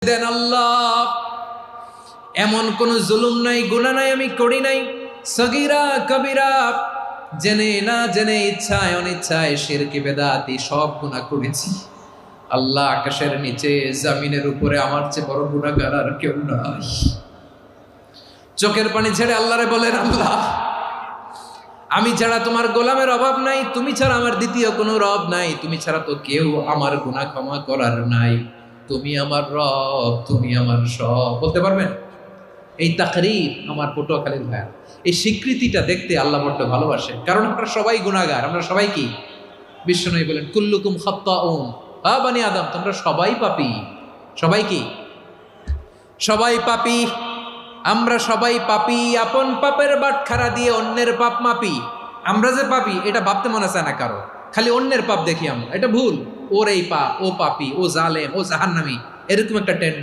দেন আল্লাহ। এমন কোন জুলুম নাই, গুনাহ নাই আমি করি নাই, সগীরা কবিরা, জেনে না জেনে, ইচ্ছায় অনিচ্ছায়, শিরকি বেদাতি সব গুনাহ করেছি। আল্লাহ, আকাশের নিচে জমিনের উপরে আমার চেয়ে বড় গুনাহগার আর কেউ নাই। চোখের পানি ছেড়ে আল্লাহরে বলেন, আল্লাহ আমি ছাড়া তোমার গোলামের অভাব নাই, তুমি ছাড়া আমার দ্বিতীয় কোনো রব নাই, তুমি ছাড়া তো কেউ আমার গুনাহ ক্ষমা করার নাই, তুমি আমার রব, তুমি আমার সব। বলতে পারবেন? এই তাকরীর আমার পটুয়াখালীর ভাইয়া, এই স্বীকৃতিটা দেখতে আল্লাহ বড্ড ভালোবাসে, কারণ আমরা সবাই গুনাহগার। আমরা সবাই কি? বিশ্বনবী বলেন, কুল্লুকুম খাত্তাউন, বানি আদম, তোমরা সবাই পাপী। সবাই কি? সবাই পাপী। আমরা সবাই পাপী। আপন পাপের বাটখারা দিয়ে অন্যের পাপ মাপি। আমরা যে পাপী এটা ভাবতে মনে চায় না কারো, খালি অন্যের পাপ দেখি আমরা। এটা ভুল। ওর এই পাপ, ও পাপী, ও জালেম, ও জাহান্নামী, এরকম একটা টেন্ডেন্সি।